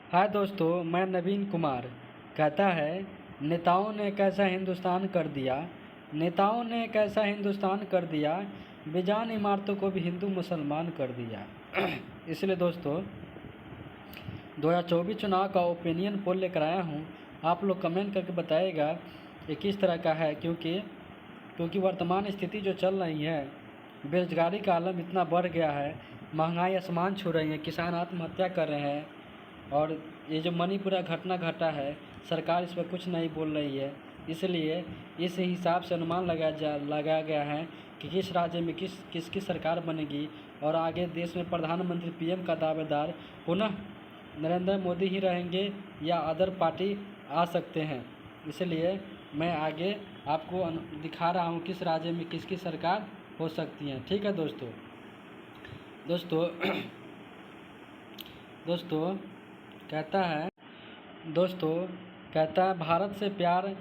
हाय दोस्तों, मैं नवीन कुमार। कहता है, नेताओं ने कैसा हिंदुस्तान कर दिया, नेताओं ने कैसा हिंदुस्तान कर दिया, बेजान इमारतों को भी हिंदू मुसलमान कर दिया। इसलिए दोस्तों 2024 चुनाव का ओपिनियन पोल लेकर आया हूँ। आप लोग कमेंट करके बताइएगा कि किस तरह का है, क्योंकि वर्तमान स्थिति जो चल रही है, बेरोजगारी का आलम इतना बढ़ गया है, महंगाई आसमान छू रही है, किसान आत्महत्या कर रहे हैं, और ये जो मणिपुरा घटना घटा है, सरकार इस पर कुछ नहीं बोल रही है। इसलिए इस हिसाब से अनुमान लगाया गया है कि किस राज्य में किसकी सरकार बनेगी, और आगे देश में प्रधानमंत्री पीएम का दावेदार पुनः नरेंद्र मोदी ही रहेंगे या अदर पार्टी आ सकते हैं। इसलिए मैं आगे आपको दिखा रहा हूँ किस राज्य में किसकी सरकार हो सकती है। ठीक है दोस्तों दोस्तों कहता है भारत से प्यार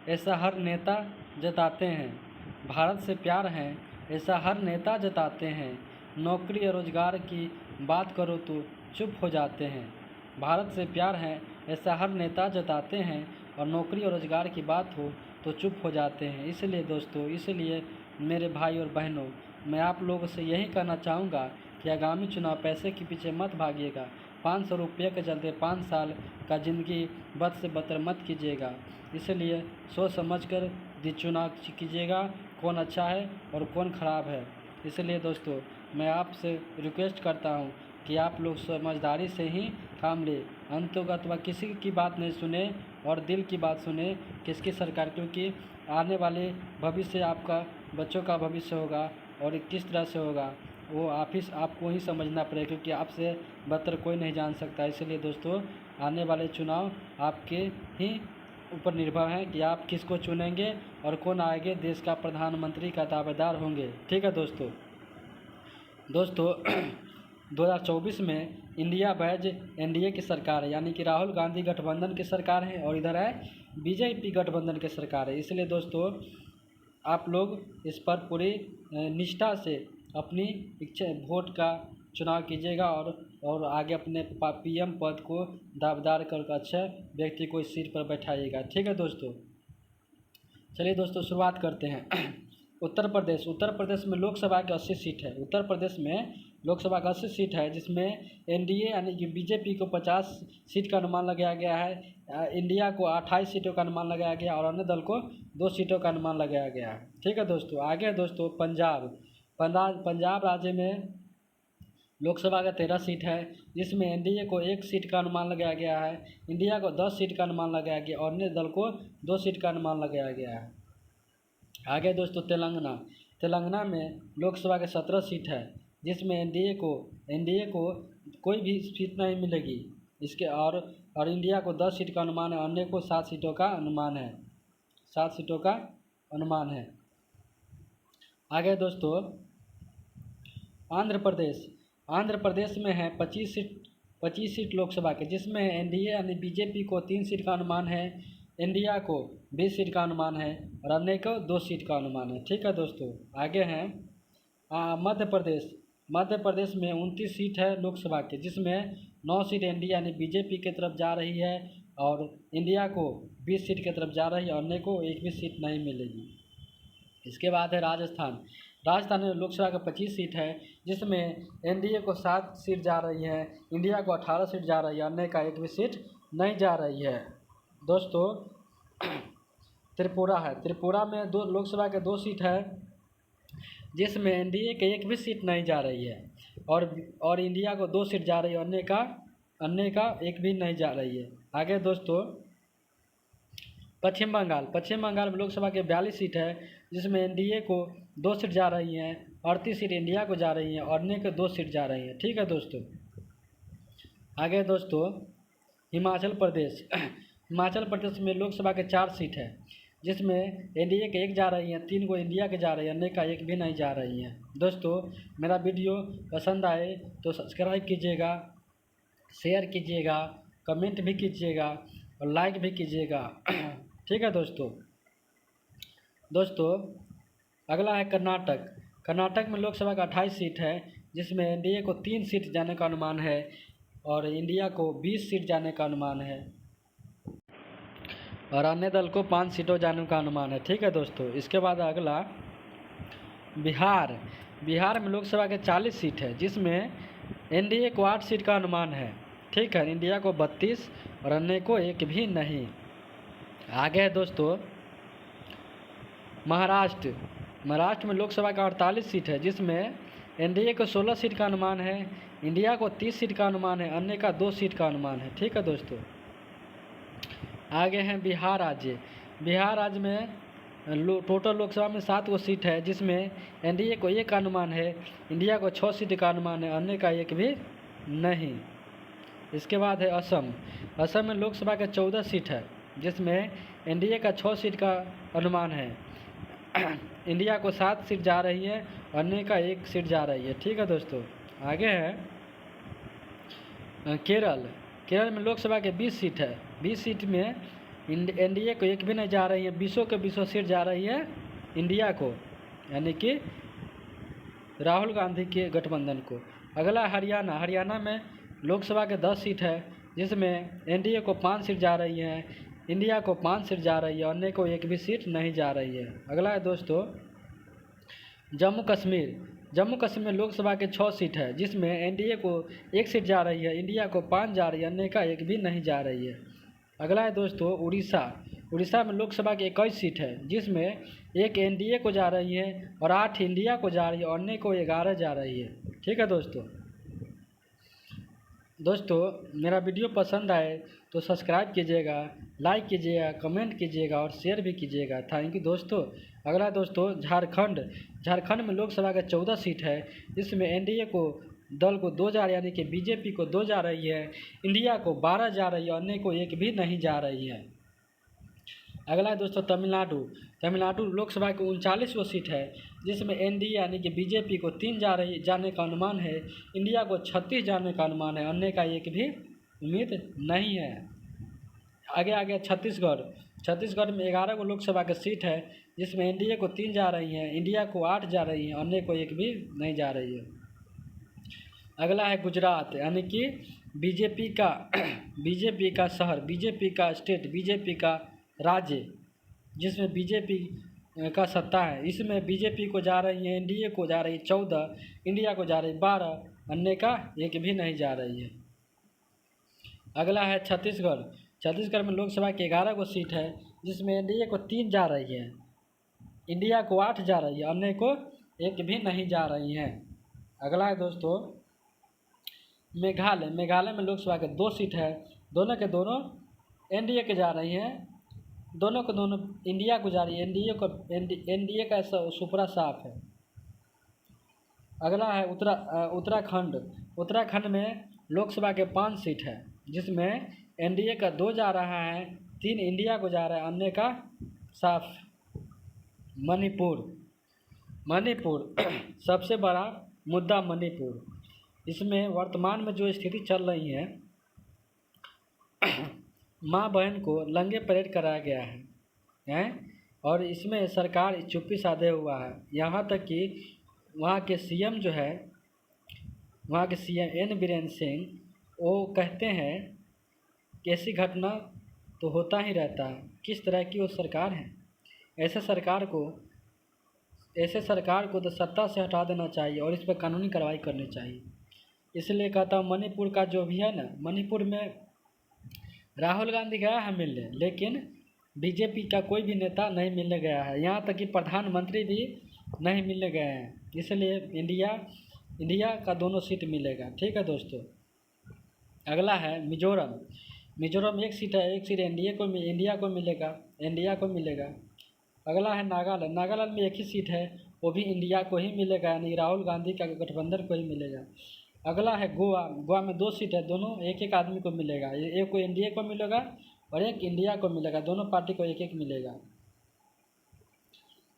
ऐसा हर नेता जताते हैं, भारत से प्यार है ऐसा हर नेता जताते हैं, नौकरी और रोज़गार की बात करो तो चुप हो जाते हैं। भारत से प्यार है ऐसा हर नेता जताते हैं, और नौकरी और रोज़गार की बात हो तो चुप हो जाते हैं। इसलिए मेरे भाई और बहनों, मैं आप लोगों से यही कहना चाहूँगा कि आगामी चुनाव पैसे के पीछे मत भागिएगा। 500 रुपये के चलते 5 साल का ज़िंदगी बद से बदतर मत कीजिएगा। इसलिए सोच समझ कर चुनाव कीजिएगा, कौन अच्छा है और कौन ख़राब है। इसलिए दोस्तों मैं आपसे रिक्वेस्ट करता हूँ कि आप लोग समझदारी से ही काम लें, अंतोगत व किसी की बात नहीं सुने और दिल की बात सुने किसकी सरकार, क्योंकि आने वाले भविष्य आपका बच्चों का भविष्य होगा, और किस तरह से होगा वो आपको ही समझना पड़ेगा, क्योंकि आपसे बेहतर कोई नहीं जान सकता। इसलिए दोस्तों आने वाले चुनाव आपके ही ऊपर निर्भर है कि आप किसको चुनेंगे और कौन आगे देश का प्रधानमंत्री का दावेदार होंगे। ठीक है दोस्तों 2024 में इंडिया बैज एनडीए की सरकार है, यानी कि राहुल गांधी गठबंधन की सरकार है, और इधर है बीजेपी गठबंधन की सरकार है। इसलिए दोस्तों आप लोग इस पर पूरी निष्ठा से अपनी इच्छा वोट का चुनाव कीजिएगा, और आगे अपने पीएम पद को दावेदार कर अच्छे व्यक्ति को इस सीट पर बैठाइएगा। ठीक है दोस्तों, चलिए दोस्तों शुरुआत करते हैं। उत्तर प्रदेश में लोकसभा की 80 सीट है। उत्तर प्रदेश में लोकसभा का 80 सीट है, जिसमें एनडीए यानी कि बीजेपी को 50 सीट का अनुमान लगाया गया है, इंडिया को 28 सीटों का अनुमान लगाया गया, और अन्य दल को 2 सीटों का अनुमान लगाया गया है। ठीक है दोस्तों, आगे दोस्तों पंजाब राज्य में लोकसभा का 13 सीट है, जिसमें एनडीए को 1 सीट का अनुमान लगाया गया है, इंडिया को 10 सीट का अनुमान लगाया गया, और अन्य दल को 2 सीट का अनुमान लगाया गया है। आगे दोस्तों तेलंगाना में लोकसभा के 17 सीट है, जिसमें एनडीए को कोई भी सीट नहीं मिलेगी, इसके और इंडिया को 10 सीट का अनुमान है, अन्य को 7 सीटों का अनुमान है, 7 सीटों का अनुमान है। आगे दोस्तों आंध्र प्रदेश में है 25 सीट लोकसभा के, जिसमें एनडीए यानी बीजेपी को 3 सीट का अनुमान है, इंडिया को 20 सीट का अनुमान है, और अन्य को 2 सीट का अनुमान है। ठीक है दोस्तों, आगे हैं मध्य प्रदेश में 29 सीट है लोकसभा के, जिसमें 9 सीट एनडीए यानी बीजेपी की तरफ जा रही है, और इंडिया को 20 सीट की तरफ जा रही है, और अन्य को एक भी सीट नहीं मिलेगी। इसके बाद है राजस्थान में लोकसभा का 25 सीट है, जिसमें एनडीए को 7 सीट जा रही है, इंडिया को 18 सीट जा रही है, अन्य का एक भी सीट नहीं जा रही है। दोस्तों त्रिपुरा में लोकसभा के 2 सीट है, जिसमें एनडीए के एक भी सीट नहीं जा रही है, और इंडिया को 2 सीट जा रही है, अन्य का एक भी नहीं जा रही है। आगे दोस्तों पश्चिम बंगाल में लोकसभा के 42 सीट है, जिसमें एनडीए को 2 सीट जा रही हैं, 38 सीट इंडिया को जा रही हैं, और अन्य को 2 सीट जा रही हैं। ठीक है दोस्तों, आगे दोस्तों हिमाचल प्रदेश में लोकसभा के 4 सीट है, जिसमें एनडीए के 1 जा रही हैं, 3 को इंडिया के जा रही है, अन्य का एक भी नहीं जा रही है। दोस्तों मेरा वीडियो पसंद आए तो सब्सक्राइब कीजिएगा, शेयर कीजिएगा, कमेंट भी कीजिएगा, और लाइक भी कीजिएगा। ठीक है दोस्तों अगला है कर्नाटक में लोकसभा का 28 सीट है, जिसमें एनडीए को 3 सीट जाने का अनुमान है, और इंडिया को 20 सीट जाने का अनुमान है और अन्य दल को 5 सीटों जाने का अनुमान है। ठीक है दोस्तों। इसके बाद अगला बिहार में लोकसभा के 40 सीट है, जिसमें एनडीए को 8 सीट का अनुमान है। ठीक है, इंडिया को 32 और अन्य को 1 भी नहीं। आगे है दोस्तों महाराष्ट्र में लोकसभा का 48 सीट है, जिसमें एनडीए को 16 सीट का अनुमान है, इंडिया को 30 सीट का अनुमान है, अन्य का 2 सीट का अनुमान है। ठीक है दोस्तों। आगे हैं बिहार राज्य में टोटल लोकसभा में 7 गो सीट है, जिसमें एनडीए को 1 का अनुमान है, इंडिया को 6 सीट का अनुमान है, अन्य का 1 भी नहीं। इसके बाद है असम में लोकसभा के 14 सीट है, जिसमें एनडीए का 6 सीट का अनुमान है, इंडिया को 7 सीट जा रही है, अन्य का 1 सीट जा रही है। ठीक है दोस्तों। आगे है केरल में लोकसभा के 20 सीट है, 20 सीट में एनडीए को 1 भी नहीं जा रही है, 20 के 20 सीट जा रही है इंडिया को, यानी कि राहुल गांधी के गठबंधन को। अगला हरियाणा में लोकसभा के 10 सीट है, जिसमें एनडीए को 5 सीट जा रही है, इंडिया को 5 सीट जा रही है, अन्य को 1 भी सीट नहीं जा रही है। अगला है दोस्तों जम्मू कश्मीर में लोकसभा के 6 सीट है, जिसमें एनडीए को 1 सीट जा रही है, इंडिया को 5 जा रही है, अन्य का 1 भी नहीं जा रही है। अगला है दोस्तों उड़ीसा में लोकसभा के 21 सीट है, जिसमें 1 एनडीए को जा रही है और 8 इंडिया को जा रही है, अन्य को 11 जा रही है। ठीक है दोस्तों मेरा वीडियो पसंद आए तो सब्सक्राइब कीजिएगा, लाइक कीजिएगा, कमेंट कीजिएगा और शेयर भी कीजिएगा। थैंक यू दोस्तों। अगला दोस्तों झारखंड में लोकसभा का 14 सीट है, जिसमें एनडीए को दल को 2 जा रही है, यानी कि बीजेपी को 2 जा रही है, इंडिया को 12 जा रही है, अन्य को 1 भी नहीं जा रही है। अगला है दोस्तों तमिलनाडु लोकसभा की 39 सीट है, जिसमें एनडीए यानी कि बीजेपी को 3 जाने का अनुमान है, इंडिया को 36 जाने का अनुमान है, अन्य का 1 भी उम्मीद नहीं है। आगे छत्तीसगढ़ में 11 गो लोकसभा की सीट है, जिसमें एनडीए को 3 जा रही है, इंडिया को 8 जा रही है, अन्य को 1 भी नहीं जा रही है। अगला है गुजरात, यानी कि बीजेपी का शहर, बीजेपी का स्टेट, बीजेपी का राज्य, जिसमें बीजेपी का सत्ता है। इसमें बीजेपी को जा रही है, एनडीए को जा रही है 14, इंडिया को जा रही है 12, अन्य का 1 भी नहीं जा रही है। अगला है छत्तीसगढ़ में लोकसभा की 11 गो सीट है, जिसमें एनडीए को 3 जा रही है, इंडिया को 8 जा रही है, अन्य को 1 भी नहीं जा रही है। अगला है दोस्तों मेघालय में लोकसभा के 2 सीट है, दोनों के दोनों एनडीए के जा रही हैं, दोनों को दोनों इंडिया को जा रही है, एनडीए का सुपरा साफ है। अगला है उत्तराखंड में लोकसभा के 5 सीट है, जिसमें एनडीए का 2 जा रहा है, 3 इंडिया को जा रहा है, अन्य का साफ। मणिपुर सबसे बड़ा मुद्दा मणिपुर, इसमें वर्तमान में जो स्थिति चल रही है, माँ बहन को लंगे परेड कराया गया है और इसमें सरकार चुप्पी साधे हुआ है। यहाँ तक कि वहाँ के सीएम एन बीरेन सिंह वो कहते हैं कि ऐसी घटना तो होता ही रहता है। किस तरह की वो सरकार है? ऐसे सरकार को तो सत्ता से हटा देना चाहिए और इस पर कानूनी कार्रवाई करनी चाहिए। इसलिए कहता हूँ मणिपुर का जो भी है ना, मणिपुर में राहुल गांधी गया है मिलने, लेकिन बीजेपी का कोई भी नेता नहीं मिलने गया है, यहाँ तक कि प्रधानमंत्री भी नहीं मिलने गए हैं। इसलिए इंडिया का दोनों सीट मिलेगा। ठीक है दोस्तों। अगला है मिजोरम 1 सीट है, 1 सीट इंडिया को मिलेगा। अगला है नागालैंड में 1 ही सीट है, वो भी इंडिया को ही मिलेगा, यानी राहुल गांधी का गठबंधन को ही मिलेगा। अगला है गोवा में 2 सीट है, दोनों 1 आदमी को मिलेगा, एक को एनडीए को मिलेगा और एक इंडिया को मिलेगा, दोनों पार्टी को 1 मिलेगा।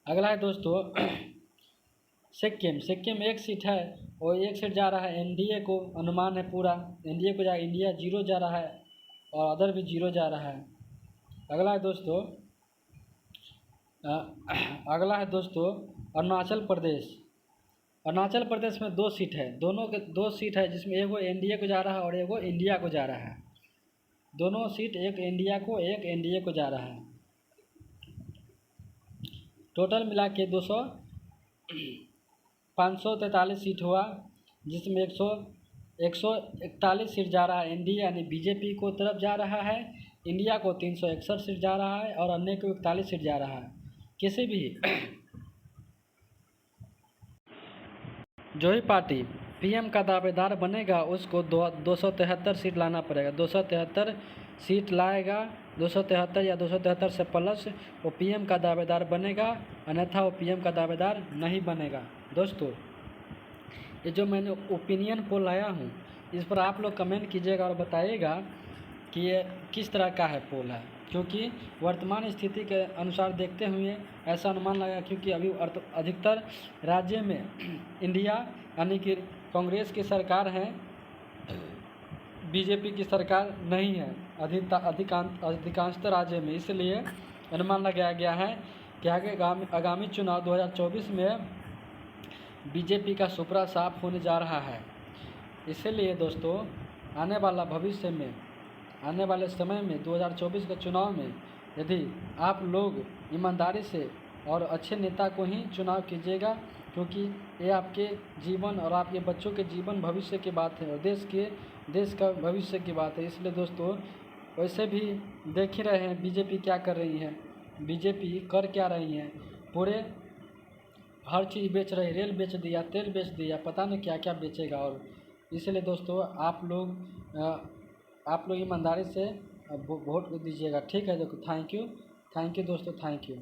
अगला है दोस्तों सिक्किम में 1 सीट है, वो 1 सीट जा रहा है एनडीए को, अनुमान है पूरा एनडीए को इंडिया 0 जा रहा है और अदर भी 0 जा रहा है। अगला है दोस्तों अरुणाचल प्रदेश अरुणाचल प्रदेश में 2 सीट है, दोनों के 2 सीट है, जिसमें एगो एनडीए को जा रहा है और एगो इंडिया को जा रहा है। दोनों सीट एक इंडिया को एक एनडीए को जा रहा है। टोटल मिला के 543 सीट हुआ, जिसमें 141 सीट जा रहा है एनडीए यानी बीजेपी को तरफ जा रहा है, इंडिया को 361 सीट जा रहा है और अन्य को 41 सीट जा रहा है। किसी भी जो ही पार्टी पीएम का दावेदार बनेगा उसको 273 सीट लाना पड़ेगा। 273 सीट लाएगा, 273 या 273 से प्लस वो पीएम का दावेदार बनेगा, अन्यथा वो पीएम का दावेदार नहीं बनेगा। दोस्तों, ये जो मैंने ओपिनियन पोल लाया हूँ, इस पर आप लोग कमेंट कीजिएगा और बताइएगा कि ये किस तरह का है पोल है, क्योंकि वर्तमान स्थिति के अनुसार देखते हुए ऐसा अनुमान लगा, क्योंकि अभी अधिकतर राज्य में इंडिया यानी कि कांग्रेस की सरकार है, बीजेपी की सरकार नहीं है अधिकांशतः राज्य में। इसलिए अनुमान लगाया गया है कि आगामी चुनाव 2024 में बीजेपी का सुपड़ा साफ होने जा रहा है। इसीलिए दोस्तों, आने वाले समय में 2024 के चुनाव में यदि आप लोग ईमानदारी से और अच्छे नेता को ही चुनाव कीजिएगा, क्योंकि ये आपके जीवन और आपके बच्चों के जीवन भविष्य की बात है और देश का भविष्य की बात है। इसलिए दोस्तों, वैसे भी देख ही रहे हैं बीजेपी क्या कर रही है, बीजेपी कर क्या रही है, पूरे हर चीज़ बेच रही, रेल बेच दिया, तेल बेच दिया, पता नहीं क्या क्या बेचेगा। और इसलिए दोस्तों, आप लोग ईमानदारी से वोट दीजिएगा। ठीक है, देखो, थैंक यू दोस्तों, थैंक यू।